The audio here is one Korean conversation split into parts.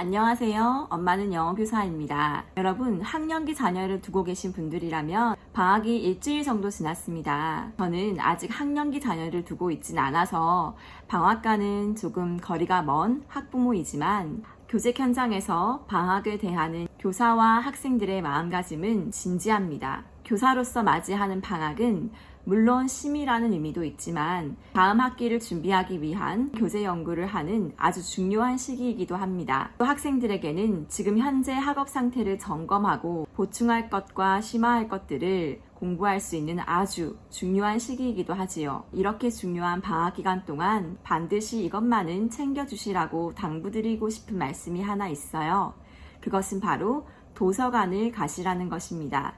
안녕하세요. 엄마는 영어교사입니다. 여러분, 학령기 자녀를 두고 계신 분들이라면 방학이 일주일 정도 지났습니다. 저는 아직 학령기 자녀를 두고 있진 않아서 방학과는 조금 거리가 먼 학부모이지만 교직 현장에서 방학을 대하는 교사와 학생들의 마음가짐은 진지합니다. 교사로서 맞이하는 방학은 물론 쉼이라는 의미도 있지만 다음 학기를 준비하기 위한 교재 연구를 하는 아주 중요한 시기이기도 합니다. 또 학생들에게는 지금 현재 학업 상태를 점검하고 보충할 것과 심화할 것들을 공부할 수 있는 아주 중요한 시기이기도 하지요. 이렇게 중요한 방학 기간 동안 반드시 이것만은 챙겨주시라고 당부드리고 싶은 말씀이 하나 있어요. 그것은 바로 도서관을 가시라는 것입니다.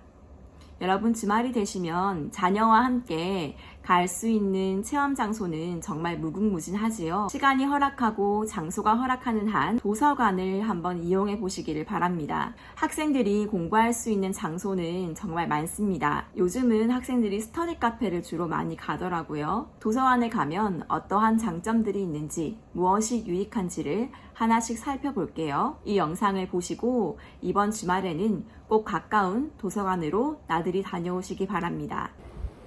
여러분, 주말이 되시면 자녀와 함께 갈 수 있는 체험 장소는 정말 무궁무진하지요. 시간이 허락하고 장소가 허락하는 한 도서관을 한번 이용해 보시기를 바랍니다. 학생들이 공부할 수 있는 장소는 정말 많습니다. 요즘은 학생들이 스터디 카페를 주로 많이 가더라고요. 도서관에 가면 어떠한 장점들이 있는지, 무엇이 유익한지를 하나씩 살펴볼게요. 이 영상을 보시고 이번 주말에는 꼭 가까운 도서관으로 나들이 다녀오시기 바랍니다.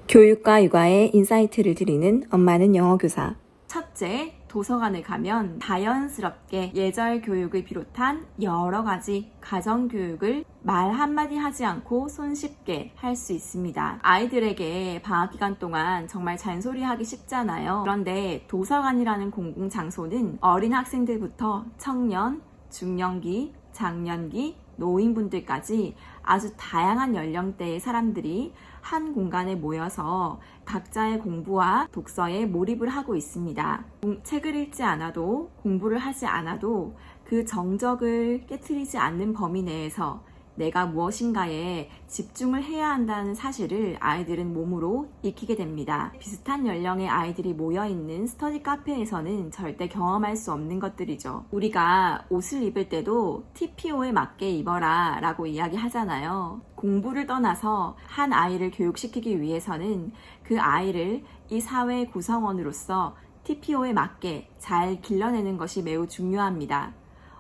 교육과 육아의 인사이트를 드리는 엄마는 영어교사. 첫째, 도서관에 가면 자연스럽게 예절 교육을 비롯한 여러 가지 가정 교육을 말 한마디 하지 않고 손쉽게 할 수 있습니다. 아이들에게 방학 기간 동안 정말 잔소리하기 쉽잖아요. 그런데 도서관이라는 공공장소는 어린 학생들부터 청년, 중년기, 장년기, 노인분들까지 아주 다양한 연령대의 사람들이 한 공간에 모여서 각자의 공부와 독서에 몰입을 하고 있습니다. 책을 읽지 않아도, 공부를 하지 않아도 그 정적을 깨트리지 않는 범위 내에서 내가 무엇인가에 집중을 해야 한다는 사실을 아이들은 몸으로 익히게 됩니다. 비슷한 연령의 아이들이 모여있는 스터디 카페에서는 절대 경험할 수 없는 것들이죠. 우리가 옷을 입을 때도 TPO에 맞게 입어라 라고 이야기하잖아요. 공부를 떠나서 한 아이를 교육시키기 위해서는 그 아이를 이 사회의 구성원으로서 TPO에 맞게 잘 길러내는 것이 매우 중요합니다.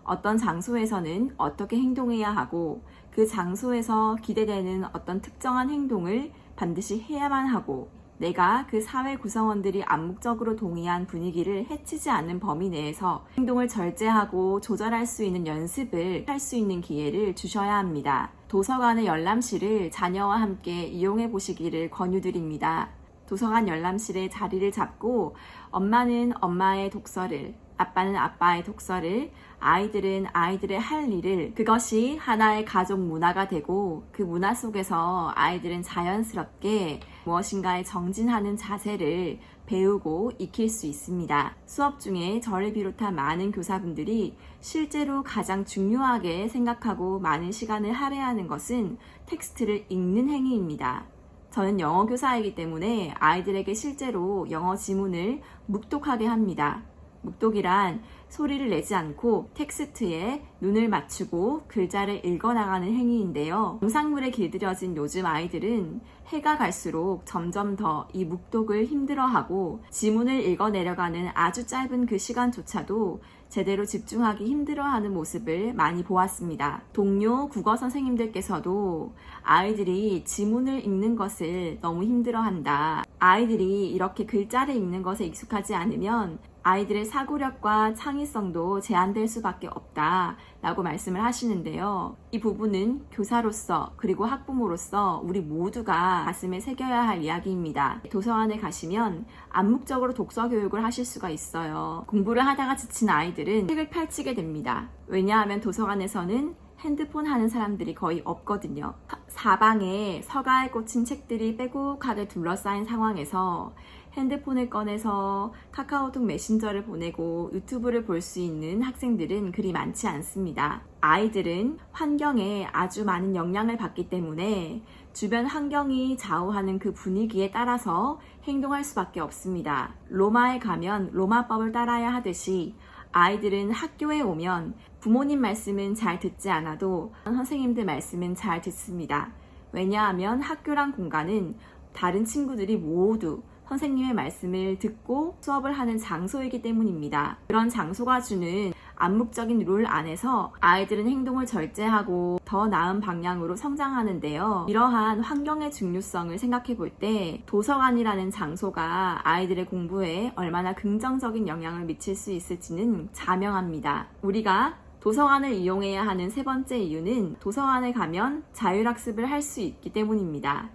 어떤 장소에서는 어떻게 행동해야 하고 그 장소에서 기대되는 어떤 특정한 행동을 반드시 해야만 하고 내가 그 사회 구성원들이 암묵적으로 동의한 분위기를 해치지 않는 범위 내에서 행동을 절제하고 조절할 수 있는 연습을 할 수 있는 기회를 주셔야 합니다. 도서관의 열람실을 자녀와 함께 이용해 보시기를 권유드립니다. 도서관 열람실에 자리를 잡고 엄마는 엄마의 독서를, 아빠는 아빠의 독서를, 아이들은 아이들의 할 일을, 그것이 하나의 가족 문화가 되고 그 문화 속에서 아이들은 자연스럽게 무엇인가에 정진하는 자세를 배우고 익힐 수 있습니다. 수업 중에 저를 비롯한 많은 교사분들이 실제로 가장 중요하게 생각하고 많은 시간을 할애하는 것은 텍스트를 읽는 행위입니다. 저는 영어 교사이기 때문에 아이들에게 실제로 영어 지문을 묵독하게 합니다. 묵독이란 소리를 내지 않고 텍스트에 눈을 맞추고 글자를 읽어나가는 행위인데요. 영상물에 길들여진 요즘 아이들은 해가 갈수록 점점 더 이 묵독을 힘들어하고 지문을 읽어내려가는 아주 짧은 그 시간조차도 제대로 집중하기 힘들어하는 모습을 많이 보았습니다. 동료 국어 선생님들께서도 아이들이 지문을 읽는 것을 너무 힘들어한다. 아이들이 이렇게 글자를 읽는 것에 익숙하지 않으면 아이들의 사고력과 창의성도 제한될 수밖에 없다 라고 말씀을 하시는데요. 이 부분은 교사로서 그리고 학부모로서 우리 모두가 가슴에 새겨야 할 이야기입니다. 도서관에 가시면 암묵적으로 독서 교육을 하실 수가 있어요. 공부를 하다가 지친 아이들은 책을 펼치게 됩니다. 왜냐하면 도서관에서는 핸드폰 하는 사람들이 거의 없거든요. 사방에 서가에 꽂힌 책들이 빼곡하게 둘러싸인 상황에서 핸드폰을 꺼내서 카카오톡 메신저를 보내고 유튜브를 볼 수 있는 학생들은 그리 많지 않습니다. 아이들은 환경에 아주 많은 영향을 받기 때문에 주변 환경이 좌우하는 그 분위기에 따라서 행동할 수밖에 없습니다. 로마에 가면 로마법을 따라야 하듯이 아이들은 학교에 오면 부모님 말씀은 잘 듣지 않아도 선생님들 말씀은 잘 듣습니다. 왜냐하면 학교란 공간은 다른 친구들이 모두 선생님의 말씀을 듣고 수업을 하는 장소이기 때문입니다. 그런 장소가 주는 암묵적인 룰 안에서 아이들은 행동을 절제하고 더 나은 방향으로 성장하는데요. 이러한 환경의 중요성을 생각해 볼 때 도서관이라는 장소가 아이들의 공부에 얼마나 긍정적인 영향을 미칠 수 있을지는 자명합니다. 우리가 도서관을 이용해야 하는 세 번째 이유는 도서관에 가면 자율학습을 할 수 있기 때문입니다.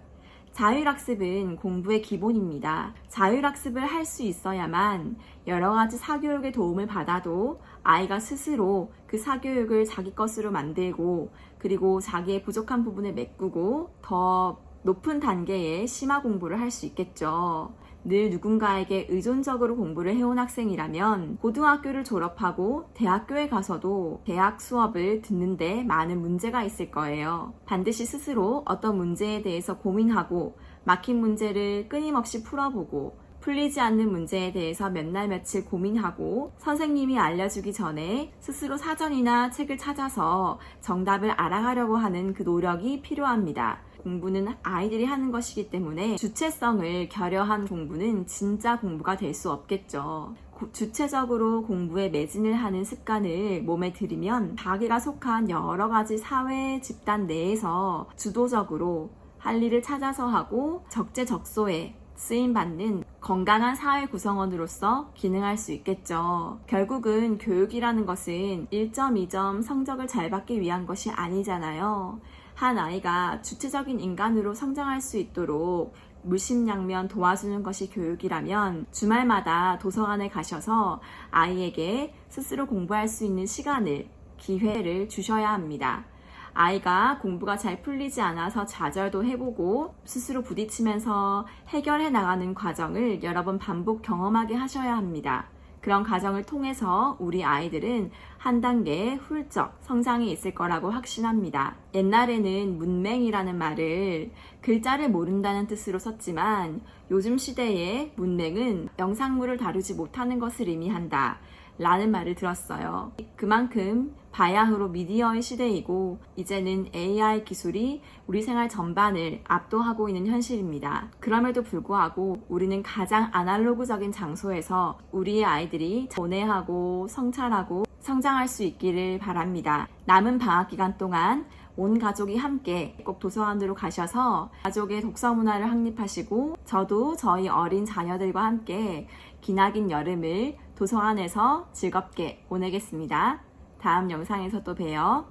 자율학습은 공부의 기본입니다. 자율학습을 할 수 있어야만 여러 가지 사교육의 도움을 받아도 아이가 스스로 그 사교육을 자기 것으로 만들고 그리고 자기의 부족한 부분을 메꾸고 더 높은 단계의 심화 공부를 할 수 있겠죠. 늘 누군가에게 의존적으로 공부를 해온 학생이라면 고등학교를 졸업하고 대학교에 가서도 대학 수업을 듣는데 많은 문제가 있을 거예요. 반드시 스스로 어떤 문제에 대해서 고민하고 막힌 문제를 끊임없이 풀어보고 풀리지 않는 문제에 대해서 몇 날 며칠 고민하고 선생님이 알려주기 전에 스스로 사전이나 책을 찾아서 정답을 알아가려고 하는 그 노력이 필요합니다. 공부는 아이들이 하는 것이기 때문에 주체성을 결여한 공부는 진짜 공부가 될 수 없겠죠. 주체적으로 공부에 매진을 하는 습관을 몸에 들이면 자기가 속한 여러 가지 사회 집단 내에서 주도적으로 할 일을 찾아서 하고 적재적소에 쓰임받는 건강한 사회 구성원으로서 기능할 수 있겠죠. 결국은 교육이라는 것은 1점, 2점 성적을 잘 받기 위한 것이 아니잖아요. 한 아이가 주체적인 인간으로 성장할 수 있도록 물심양면 도와주는 것이 교육이라면 주말마다 도서관에 가셔서 아이에게 스스로 공부할 수 있는 시간을, 기회를 주셔야 합니다. 아이가 공부가 잘 풀리지 않아서 좌절도 해보고 스스로 부딪히면서 해결해 나가는 과정을 여러 번 반복 경험하게 하셔야 합니다. 그런 과정을 통해서 우리 아이들은 한 단계 훌쩍 성장이 있을 거라고 확신합니다. 옛날에는 문맹이라는 말을 글자를 모른다는 뜻으로 썼지만 요즘 시대의 문맹은 영상물을 다루지 못하는 것을 의미한다 라는 말을 들었어요. 그만큼 바야흐로 미디어의 시대이고 이제는 AI 기술이 우리 생활 전반을 압도하고 있는 현실입니다. 그럼에도 불구하고 우리는 가장 아날로그적인 장소에서 우리의 아이들이 온애하고 성찰하고 성장할 수 있기를 바랍니다. 남은 방학 기간 동안 온 가족이 함께 꼭 도서관으로 가셔서 가족의 독서 문화를 확립하시고 저도 저희 어린 자녀들과 함께 기나긴 여름을 도서관에서 즐겁게 보내겠습니다. 다음 영상에서 또 봬요.